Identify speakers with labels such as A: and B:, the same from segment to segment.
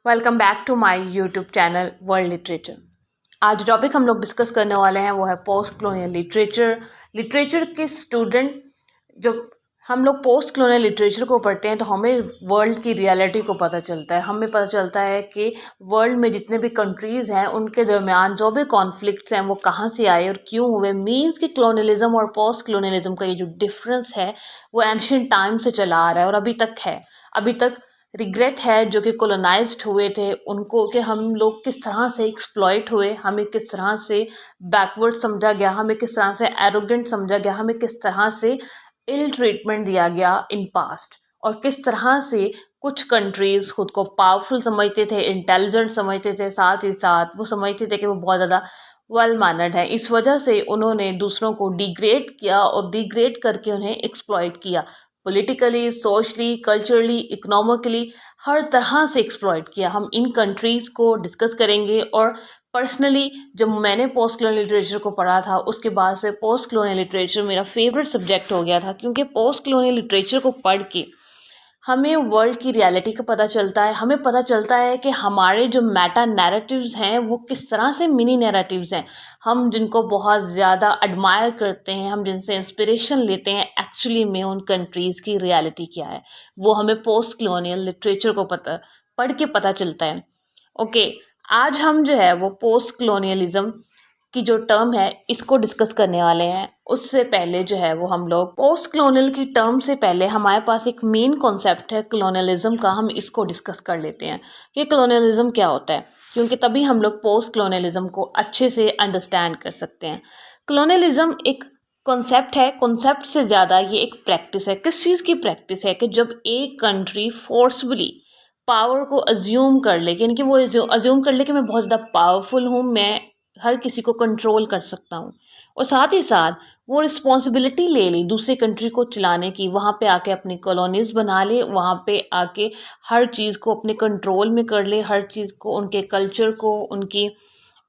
A: Welcome back to my YouTube channel world literature. आज topic हम लोग डिस्कस करने वाले हैं वो है पोस्ट कलोनियल लिटरेचर। लिटरेचर के स्टूडेंट जो हम लोग पोस्ट कलोनियल लिटरेचर को पढ़ते हैं तो हमें वर्ल्ड की रियलिटी को पता चलता है। हमें पता चलता है कि वर्ल्ड में जितने भी कंट्रीज़ हैं उनके दरमियान जो भी कॉन्फ्लिक्ट्स हैं वो कहाँ से आए और क्यों हुए। मीन्स कि कलोनियलिज्म और पोस्ट कलोनियलिज्म का ये जो डिफरेंस है वो एंशियंट टाइम से चला आ रहा है और अभी तक है। अभी तक रिग्रेट है जो कि कोलोनाइज्ड हुए थे उनको, कि हम लोग किस तरह से एक्सप्लॉइट हुए, हमें किस तरह से बैकवर्ड समझा गया, हमें किस तरह से एरोगेंट समझा गया, हमें किस तरह से इल ट्रीटमेंट दिया गया इन पास्ट, और किस तरह से कुछ कंट्रीज खुद को पावरफुल समझते थे, इंटेलिजेंट समझते थे, साथ ही साथ वो समझते थे कि वो बहुत ज़्यादा वेल मैनर्ड है। इस वजह से उन्होंने दूसरों को डिग्रेड किया और डिग्रेड करके उन्हें एक्सप्लॉइट किया। पॉलिटिकली, सोशली, कल्चरली, इकोनॉमिकली, हर तरह से एक्सप्लॉइट किया। हम इन कंट्रीज़ को डिस्कस करेंगे। और पर्सनली जब मैंने पोस्ट कलोनियल लिटरेचर को पढ़ा था उसके बाद से पोस्ट कलोनियल लिटरेचर मेरा फेवरेट सब्जेक्ट हो गया था, क्योंकि पोस्ट कलोनियल लिटरेचर को पढ़ के हमें वर्ल्ड की रियलिटी का पता चलता है। हमें पता चलता है कि हमारे जो मेटा नैरेटिव्स हैं वो किस तरह से मिनी नैरेटिव्स हैं। हम जिनको बहुत ज़्यादा एडमायर करते हैं, हम जिनसे इंस्पिरेशन लेते हैं, एक्चुअली में उन कंट्रीज़ की रियलिटी क्या है वो हमें पोस्ट कलोनियल लिटरेचर को पढ़ के पता चलता है। ओके, आज हम जो है वो पोस्ट कलोनियलिज्म की जो टर्म है इसको डिस्कस करने वाले हैं। उससे पहले जो है वो हम लोग पोस्ट कलोनियल की टर्म से पहले हमारे पास एक मेन कॉन्सेप्ट है कलोनियलिज्म का, हम इसको डिस्कस कर लेते हैं कि कलोनियलिज्म क्या होता है, क्योंकि तभी हम लोग पोस्ट कलोनियलिज्म को अच्छे से अंडरस्टैंड कर सकते हैं। कलोनियलिज्म एक कॉन्सेप्ट है, कॉन्सेप्ट से ज़्यादा ये एक प्रैक्टिस है। किस चीज़ की प्रैक्टिस है? कि जब एक कंट्री फोर्सफुली पावर को अज्यूम कर ले, यानी कि वो अज्यूम कर ले कि मैं बहुत ज़्यादा पावरफुल हूँ, मैं हर किसी को कंट्रोल कर सकता हूँ, और साथ ही साथ वो रिस्पॉन्सिबिलिटी ले ली दूसरी कंट्री को चलाने की, वहाँ पे आके अपनी कॉलोनीज बना ले, वहाँ पे आके हर चीज़ को अपने कंट्रोल में कर ले, हर चीज़ को, उनके कल्चर को, उनकी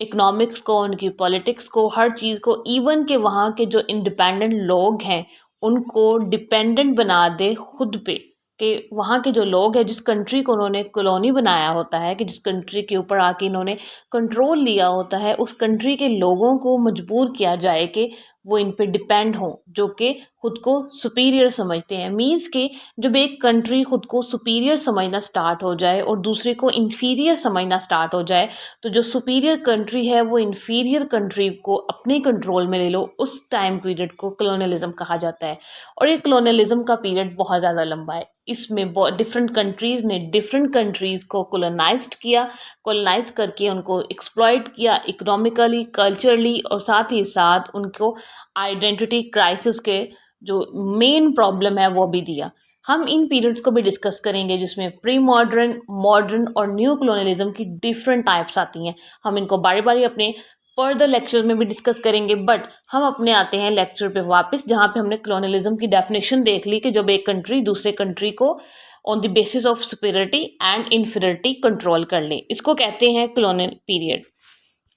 A: इकोनॉमिक्स को, उनकी पॉलिटिक्स को, हर चीज़ को, इवन के वहाँ के जो इंडिपेंडेंट लोग हैं उनको डिपेंडेंट बना दे खुद पे। कि वहाँ के जो लोग हैं, जिस कंट्री को उन्होंने कॉलोनी बनाया होता है, कि जिस कंट्री के ऊपर आके इन्होंने कंट्रोल लिया होता है, उस कंट्री के लोगों को मजबूर किया जाए कि वो इन पे डिपेंड हों, जो कि खुद को सुपीरियर समझते हैं। मीन्स कि जब एक कंट्री खुद को सुपीरियर समझना स्टार्ट हो जाए और दूसरे को इन्फीरियर समझना स्टार्ट हो जाए, तो जो सुपीरियर कंट्री है वो इन्फीरियर कंट्री को अपने कंट्रोल में ले लो, उस टाइम पीरियड को कलोनियलिज्म कहा जाता है। और ये कलोनियलिज्म का पीरियड बहुत ज़्यादा लंबा है। इसमें बहुत डिफरेंट कंट्रीज़ ने डिफरेंट कंट्रीज़ को कोलोनाइज्ड किया, कोलोनाइज करके उनको एक्सप्लॉइट किया इकोनॉमिकली, कल्चरली, और साथ ही साथ उनको आइडेंटिटी क्राइसिस के जो मेन प्रॉब्लम है वो भी दिया। हम इन पीरियड्स को भी डिस्कस करेंगे जिसमें प्री मॉडर्न, मॉडर्न और न्यू कलोनियलिज्म की डिफरेंट टाइप्स आती हैं। हम इनको बारी बारी अपने फर्दर लेक्चर में भी डिस्कस करेंगे, बट हम अपने आते हैं लेक्चर पे वापस, जहाँ पे हमने कलोनियलिज्म की डेफिनेशन देख ली कि जब एक कंट्री दूसरे कंट्री को on the basis of superiority and inferiority control कर ले, इसको कहते हैं कलोनियल पीरियड।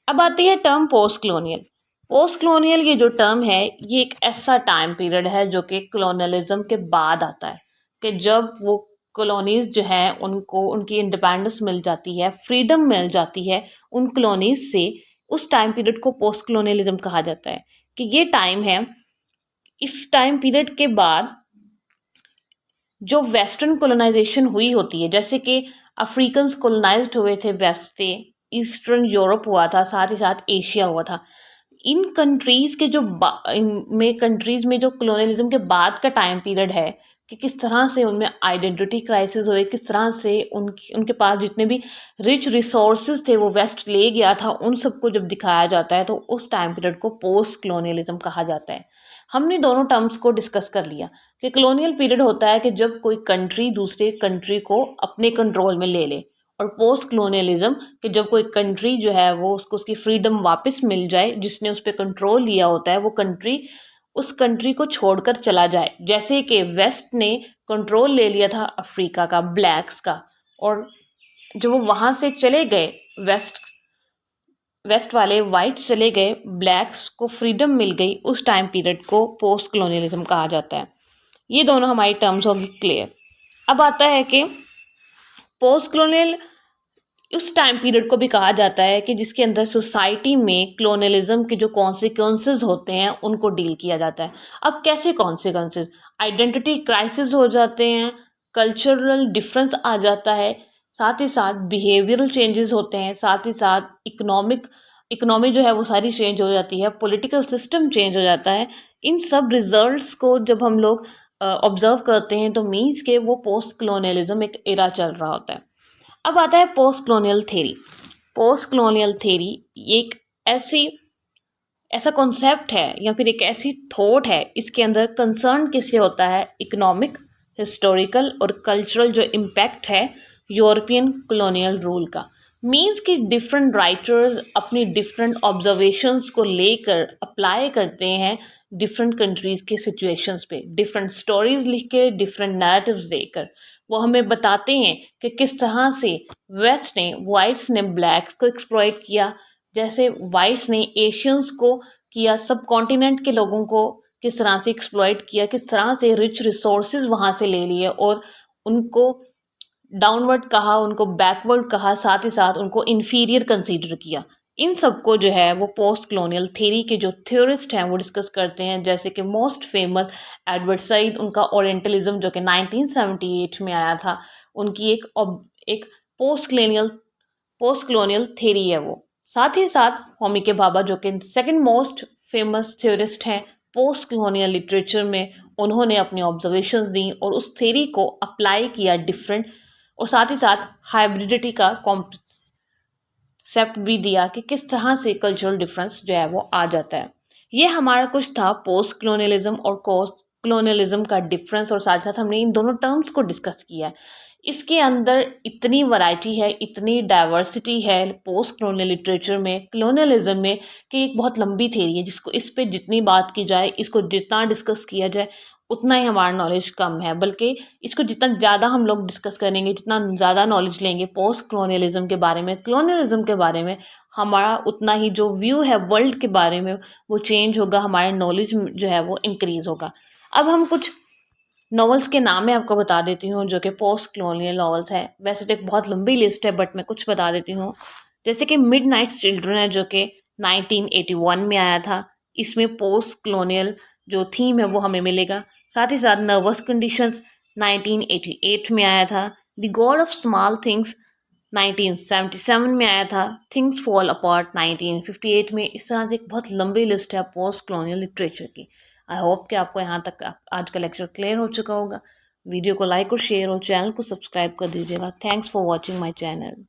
A: अब आती है term post colonial. Post colonial ये जो टर्म है ये एक ऐसा टाइम पीरियड है जो कि कलोनियलिज्म के बाद आता है, कि जब वो कॉलोनीज जो हैं उनको उनकी इंडिपेंडेंस मिल जाती है, फ्रीडम मिल जाती है उन कॉलोनीज से। उस टाइम पीरियड को पोस्ट कलोनियलिज्म कहा जाता है, कि ये टाइम है, इस टाइम पीरियड के बाद जो वेस्टर्न कोलोनाइजेशन हुई होती है, जैसे कि अफ्रीकन्स कोलोनाइज्ड हुए थे वेस्ट से, ईस्टर्न यूरोप हुआ था, साथ ही साथ एशिया हुआ था। इन कंट्रीज़ के जो कंट्रीज़ में जो कलोनियलिज्म के बाद का टाइम पीरियड है, कि किस तरह से उनमें आइडेंटिटी क्राइसिस हुए, किस तरह से उनके पास जितने भी रिच रिसोर्सेज थे वो वेस्ट ले गया था, उन सबको जब दिखाया जाता है तो उस टाइम पीरियड को पोस्ट कलोनियलिज्म कहा जाता है। हमने दोनों टर्म्स को डिस्कस कर लिया कि कलोनियल पीरियड होता है कि जब कोई कंट्री दूसरे कंट्री को अपने कंट्रोल में ले ले, और पोस्ट कलोनियलिज्म कि जब कोई कंट्री जो है वो उसको उसकी फ्रीडम वापस मिल जाए, जिसने उस पर कंट्रोल लिया होता है वो कंट्री उस कंट्री को छोड़कर चला जाए। जैसे कि वेस्ट ने कंट्रोल ले लिया था अफ्रीका का, ब्लैक्स का, और जो वो वहाँ से चले गए, वेस्ट वाले वाइट्स चले गए, ब्लैक्स को फ्रीडम मिल गई, उस टाइम पीरियड को पोस्ट कलोनियलिज्म कहा जाता है। ये दोनों हमारी टर्म्स होगी क्लियर। अब आता है कि पोस्ट कलोनियल उस टाइम पीरियड को भी कहा जाता है कि जिसके अंदर सोसाइटी में कलोनियलिज्म के जो कॉन्सिक्वेंसेस होते हैं उनको डील किया जाता है। अब कैसे कॉन्सिक्वेंसेस? आइडेंटिटी क्राइसिस हो जाते हैं, कल्चरल डिफरेंस आ जाता है, साथ ही साथ बिहेवियरल चेंजेस होते हैं, साथ ही साथ इकोनॉमी जो है वो सारी चेंज हो जाती है, पॉलिटिकल सिस्टम चेंज हो जाता है। इन सब रिजल्ट्स को जब हम लोग ऑब्जर्व करते हैं तो मीन्स के वो पोस्ट कलोनियलिज्म एक एरा चल रहा होता है। अब आता है post colonial theory. Post colonial theory एक ऐसी ऐसा कॉन्सेप्ट है या फिर एक ऐसी थॉट है, इसके अंदर कंसर्न किससे होता है? इकोनॉमिक, हिस्टोरिकल और कल्चरल जो इम्पैक्ट है यूरोपियन कॉलोनियल रूल का। मीन्स कि डिफरेंट राइटर्स अपनी डिफरेंट ऑब्जर्वेशंस को लेकर अप्लाई करते हैं डिफरेंट कंट्रीज़ के सिचुएशंस पे, डिफरेंट स्टोरीज लिख के, डिफरेंट नैरेटिव्स देकर वो हमें बताते हैं कि किस तरह से वेस्ट ने, वाइट्स ने ब्लैक्स को एक्सप्लॉइट किया, जैसे वाइट्स ने एशियंस को किया, सब कॉन्टिनेंट के लोगों को किस तरह से एक्सप्लॉइट किया, किस तरह से रिच रिसोर्सेज वहाँ से ले लिए और उनको डाउनवर्ड कहा, उनको बैकवर्ड कहा, साथ ही साथ उनको इन्फीरियर कंसीडर किया। इन सबको जो है वो पोस्ट कलोनियल थ्योरी के जो थ्योरिस्ट हैं वो डिस्कस करते हैं, जैसे कि मोस्ट फेमस एडवर्ड सईद, उनका ओरिएंटलिज्म जो कि 1978 में आया था, उनकी एक पोस्ट कलोनियल थ्योरी है वो। साथ ही साथ होमी के भाभा जो कि सेकंड मोस्ट फेमस थ्योरिस्ट हैं पोस्ट कलोनियल लिटरेचर में, उन्होंने अपनी ऑब्जर्वेशंस दी और उस थ्योरी को अप्लाई किया डिफरेंट, और साथ ही साथ हाइब्रिडिटी का कॉन्सेप्ट भी दिया कि किस तरह से कल्चरल डिफरेंस जो है वो आ जाता है। ये हमारा कुछ था पोस्ट कलोनियलिज्म और पोस्ट कलोनियलिज्म का डिफरेंस, और साथ साथ हमने इन दोनों टर्म्स को डिस्कस किया है। इसके अंदर इतनी वैरायटी है, इतनी डाइवर्सिटी है पोस्ट कलोनियल लिटरेचर में, कलोनियलिज्म में, कि एक बहुत लंबी थ्योरी है जिसको इस पे जितनी बात की जाए, इसको जितना डिस्कस किया जाए उतना ही हमारा नॉलेज कम है। बल्कि इसको जितना ज़्यादा हम लोग डिस्कस करेंगे, जितना ज़्यादा नॉलेज लेंगे पोस्ट कलोनियलिज्म के बारे में, कलोनियलिज्म के बारे में, हमारा उतना ही जो व्यू है वर्ल्ड के बारे में वो चेंज होगा, हमारा नॉलेज जो है वो इंक्रीज़ होगा। अब हम कुछ नॉवेल्स के नाम मैं आपको बता देती हूँ जो कि पोस्ट कलोनियल नॉवेल्स है। वैसे तो एक बहुत लंबी लिस्ट है बट मैं कुछ बता देती हूँ। जैसे कि मिडनाइट चिल्ड्रन है जो कि 1981 में आया था। इसमें पोस्ट कलोनियल जो थीम है वो हमें मिलेगा। साथ ही साथ नर्वस कंडीशंस 1988 में आया था। The God of small things 1977 में आया था। थिंग्स फॉल अपार्ट 1958 में। इस तरह से एक बहुत लंबी लिस्ट है पोस्ट कलोनियल लिटरेचर की। आई होप कि आपको यहाँ तक आज का लेक्चर क्लियर हो चुका होगा। वीडियो को लाइक और शेयर और चैनल को सब्सक्राइब कर दीजिएगा। Thanks for watching my channel.